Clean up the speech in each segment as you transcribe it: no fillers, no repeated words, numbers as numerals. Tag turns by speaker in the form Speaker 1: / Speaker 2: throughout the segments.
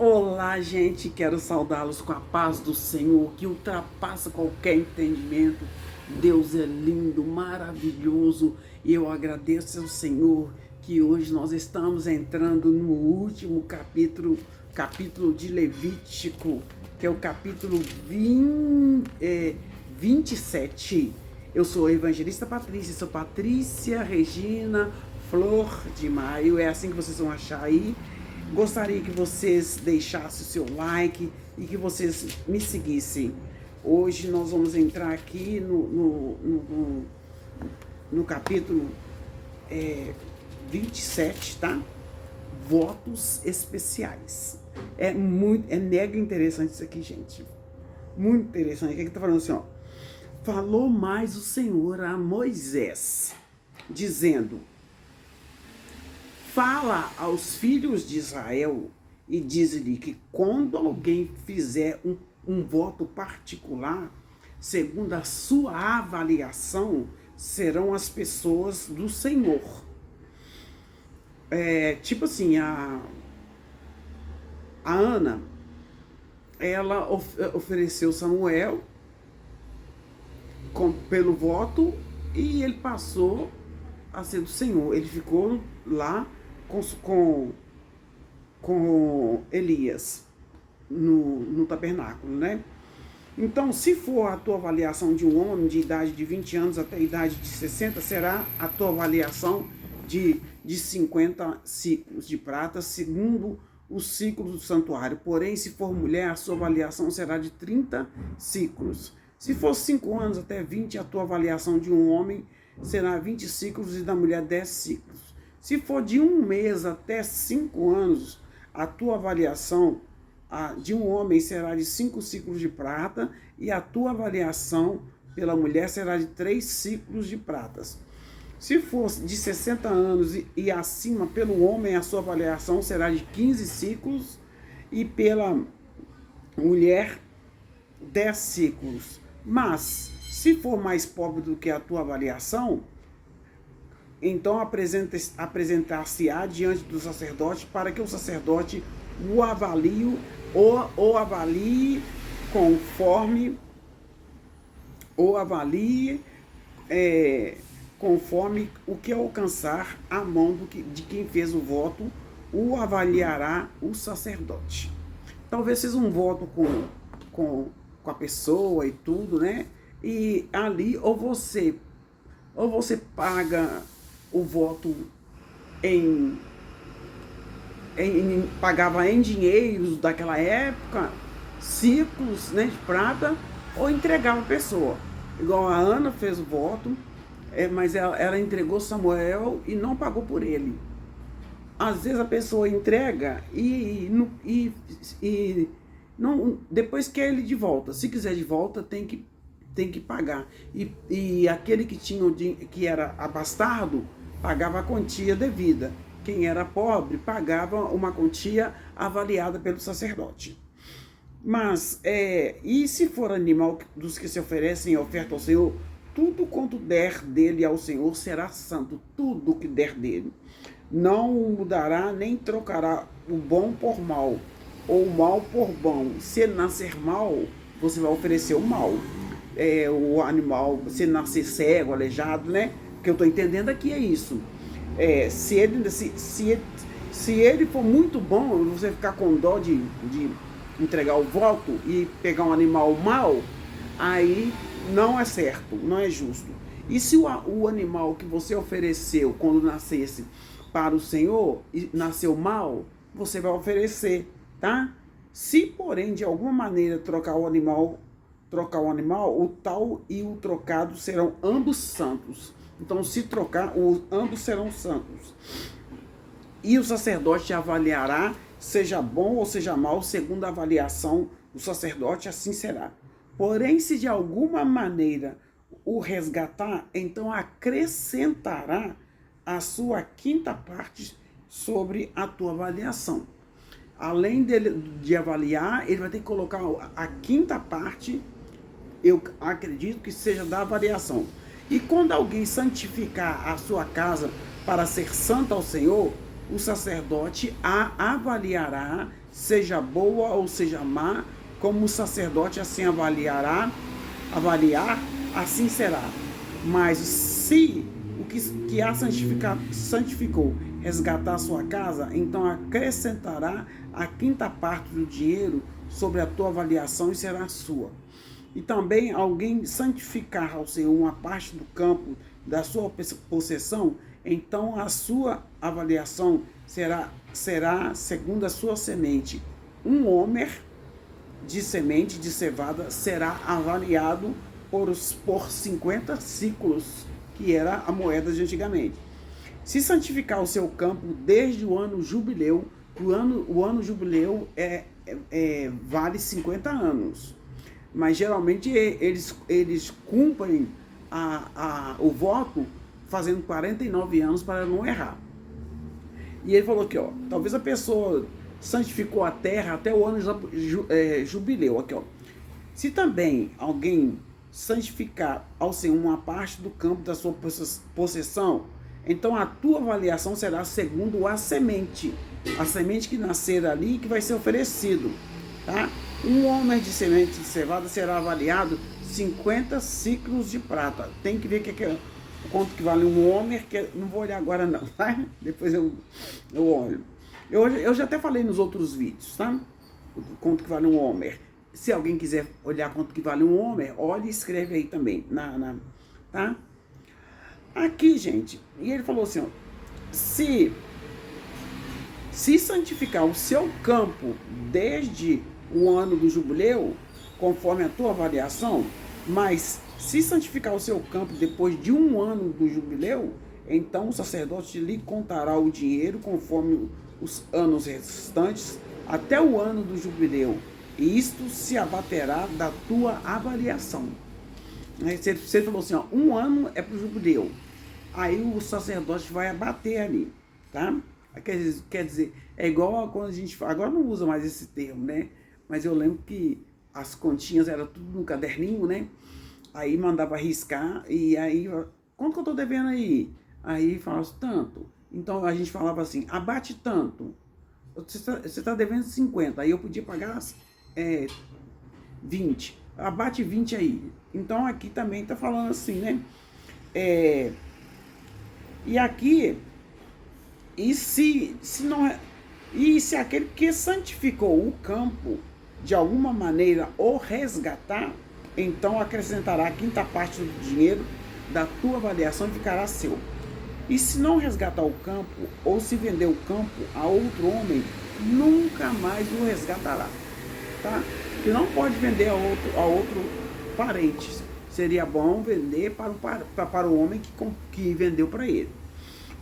Speaker 1: Olá, gente, quero saudá-los com a paz do Senhor, que ultrapassa qualquer entendimento. Deus é lindo, maravilhoso, e eu agradeço ao Senhor que hoje nós estamos entrando no último capítulo de Levítico, que é o capítulo 27. Eu sou a evangelista Patrícia, sou Patrícia Regina Flor de Maio, é assim que vocês vão achar aí. Gostaria que vocês deixassem o seu like e que vocês me seguissem. Hoje nós vamos entrar aqui no capítulo 27, tá? Votos especiais. É mega interessante isso aqui, gente. Muito interessante. O que tá falando assim, ó? Falou mais o Senhor a Moisés, dizendo: fala aos filhos de Israel e diz-lhe que quando alguém fizer um voto particular, segundo a sua avaliação, serão as pessoas do Senhor. Tipo assim, a Ana, ela ofereceu Samuel pelo voto e ele passou a ser do Senhor. Ele ficou lá com Elias no tabernáculo, né? Então, se for a tua avaliação de um homem de idade de 20 anos até a idade de 60, será a tua avaliação de 50 ciclos de prata, segundo os ciclos do santuário. Porém, se for mulher, a sua avaliação será de 30 ciclos. Se for 5 anos até 20, a tua avaliação de um homem será 20 ciclos e da mulher 10 ciclos. Se for de 1 mês até 5 anos, a tua avaliação de um homem será de 5 ciclos de prata e a tua avaliação pela mulher será de 3 ciclos de pratas. Se for de 60 anos e acima, pelo homem, a sua avaliação será de 15 ciclos e pela mulher 10 ciclos. Mas, se for mais pobre do que a tua avaliação, então apresentar-se-á diante do sacerdote para que o sacerdote o avalie conforme o que alcançar a mão de quem fez o voto, o avaliará o sacerdote. Talvez seja um voto com a pessoa e tudo, né? E ali ou você paga o voto pagava em dinheiros daquela época, ciclos, né, de prata, ou entregava a pessoa. Igual a Ana fez o voto, mas ela entregou Samuel e não pagou por ele. Às vezes a pessoa entrega e não, depois quer ele de volta. Se quiser de volta, tem que pagar. E aquele que era abastardo pagava a quantia devida. Quem era pobre pagava uma quantia avaliada pelo sacerdote. Mas, e se for animal dos que se oferecem oferta ao Senhor, tudo quanto der dele ao Senhor será santo, tudo que der dele. Não mudará nem trocará o bom por mal, ou o mal por bom. Se ele nascer mal, você vai oferecer o mal. O animal, se ele nascer cego, aleijado, né? O que eu estou entendendo aqui é isso. Se ele for muito bom, você ficar com dó de entregar o voto e pegar um animal mau, aí não é certo, não é justo. E se o animal que você ofereceu quando nascesse para o Senhor e nasceu mal, você vai oferecer, tá? Se, porém, de alguma maneira trocar o animal, o tal e o trocado serão ambos santos. Então, se trocar, ambos serão santos. E o sacerdote avaliará, seja bom ou seja mal, segundo a avaliação do sacerdote, assim será. Porém, se de alguma maneira o resgatar, então acrescentará a sua quinta parte sobre a tua avaliação. Além de avaliar, ele vai ter que colocar a quinta parte, eu acredito que seja da avaliação. E quando alguém santificar a sua casa para ser santa ao Senhor, o sacerdote a avaliará seja boa ou seja má, como o sacerdote assim avaliar, assim será. Mas se o que a santificou resgatar a sua casa, então acrescentará a quinta parte do dinheiro sobre a tua avaliação e será sua. E também alguém santificar ao Senhor uma parte do campo da sua possessão, então a sua avaliação será segundo a sua semente. Um homer de semente de cevada será avaliado por 50 ciclos, que era a moeda de antigamente. Se santificar o seu campo desde o ano jubileu, o ano jubileu vale 50 anos. Mas geralmente eles cumprem o voto fazendo 49 anos para não errar. E ele falou aqui, ó, talvez a pessoa santificou a terra até o ano jubileu, aqui, ó. Se também alguém santificar ao Senhor uma parte do campo da sua possessão, então a tua avaliação será segundo a semente que nascer ali, que vai ser oferecido, tá? Um homem de semente de cevada será avaliado 50 ciclos de prata. Tem que ver quanto que vale um homer, que não vou olhar agora não, tá? Depois eu olho. Eu já até falei nos outros vídeos, tá? Quanto que vale um homer. Se alguém quiser olhar quanto que vale um homer, olha e escreve aí também, tá? Aqui, gente, e ele falou assim, ó, se santificar o seu campo desde o ano do jubileu, conforme a tua avaliação, mas se santificar o seu campo depois de um ano do jubileu, então o sacerdote lhe contará o dinheiro conforme os anos restantes até o ano do jubileu, e isto se abaterá da tua avaliação. Você falou assim, ó, um ano é para o jubileu, aí o sacerdote vai abater ali, tá? Quer dizer, é igual a quando a gente fala, agora não usa mais esse termo, né? Mas eu lembro que as continhas eram tudo no caderninho, né? Aí mandava riscar, e aí, quanto que eu tô devendo aí? Aí falava tanto. Então a gente falava assim, abate tanto. Você tá devendo 50, aí eu podia pagar 20. Abate 20 aí. Então aqui também tá falando assim, né? E aqui, e se aquele que santificou o campo de alguma maneira o resgatar, então acrescentará a quinta parte do dinheiro da tua avaliação e ficará seu. E se não resgatar o campo, ou se vender o campo a outro homem, nunca mais o resgatará, tá? Que não pode vender a outro parente. Seria bom vender para o homem que vendeu para ele.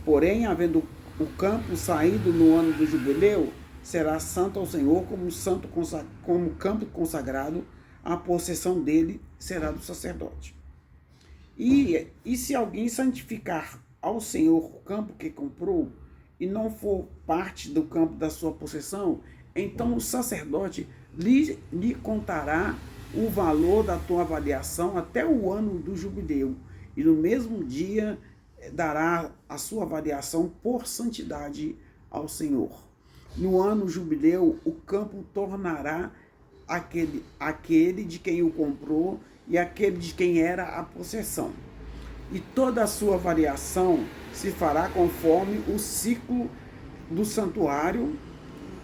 Speaker 1: Porém, havendo o campo saído no ano do jubileu, será santo ao Senhor, como campo consagrado, a possessão dele será do sacerdote. E se alguém santificar ao Senhor o campo que comprou, e não for parte do campo da sua possessão, então o sacerdote lhe contará o valor da tua avaliação até o ano do jubileu, e no mesmo dia dará a sua avaliação por santidade ao Senhor. No ano jubileu, o campo tornará aquele de quem o comprou e aquele de quem era a possessão. E toda a sua variação se fará conforme o ciclo do santuário.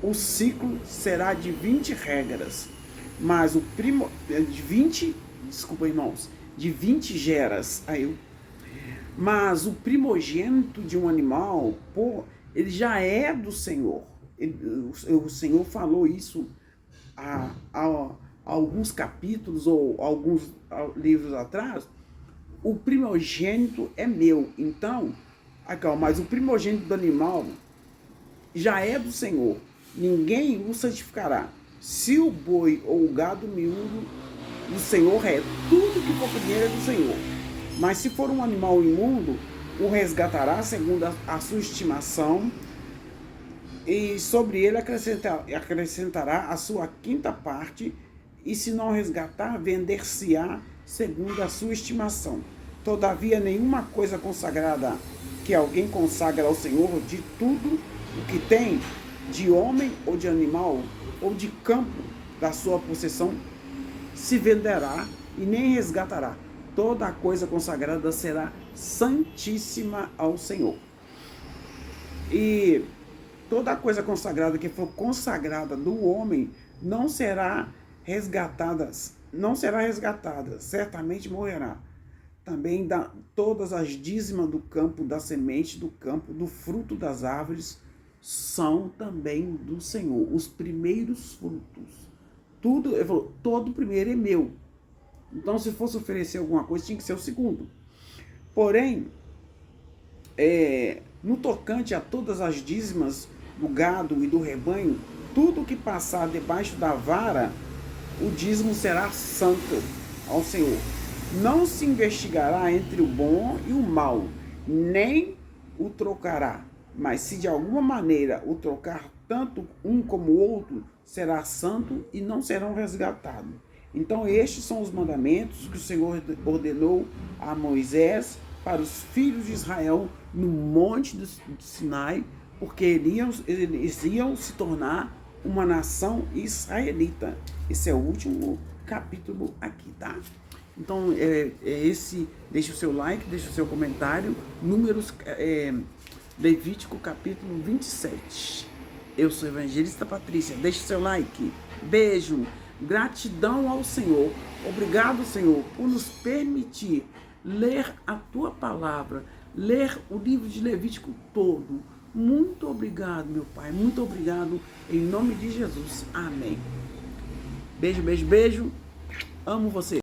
Speaker 1: O ciclo será de 20 regras, mas de 20 geras. Mas o primogênito de um animal, ele já é do Senhor. O Senhor falou isso há alguns capítulos ou alguns livros atrás. O primogênito é meu. Então, mas o primogênito do animal já é do Senhor. Ninguém o santificará. Se o boi ou o gado miúdo, do Senhor é. Tudo que for primeiro é do Senhor. Mas se for um animal imundo, o resgatará segundo a sua estimação, e sobre ele acrescentará a sua quinta parte, e se não resgatar, vender-se-á segundo a sua estimação. Todavia, nenhuma coisa consagrada que alguém consagra ao Senhor, de tudo o que tem, de homem ou de animal, ou de campo da sua possessão, se venderá e nem resgatará. Toda a coisa consagrada será santíssima ao Senhor. E toda a coisa consagrada que for consagrada do homem não será resgatada, certamente morrerá. Também todas as dízimas do campo, da semente do campo, do fruto das árvores, são também do Senhor. Os primeiros frutos. Tudo, ele falou, todo primeiro é meu. Então, se fosse oferecer alguma coisa, tinha que ser o segundo. Porém, no tocante a todas as dízimas do gado e do rebanho, tudo que passar debaixo da vara, o dízimo será santo ao Senhor. Não se investigará entre o bom e o mal, nem o trocará. Mas se de alguma maneira o trocar tanto um como o outro, será santo e não serão resgatados. Então estes são os mandamentos que o Senhor ordenou a Moisés para os filhos de Israel no monte do Sinai, porque eles iam se tornar uma nação israelita. Esse é o último capítulo aqui, tá? Então, deixa o seu like, deixa o seu comentário. Levítico capítulo 27. Eu sou a evangelista Patrícia. Deixa o seu like. Beijo. Gratidão ao Senhor. Obrigado, Senhor, por nos permitir ler a tua palavra, ler o livro de Levítico todo. Muito obrigado, meu Pai. Muito obrigado. Em nome de Jesus. Amém. Beijo, beijo, beijo. Amo você.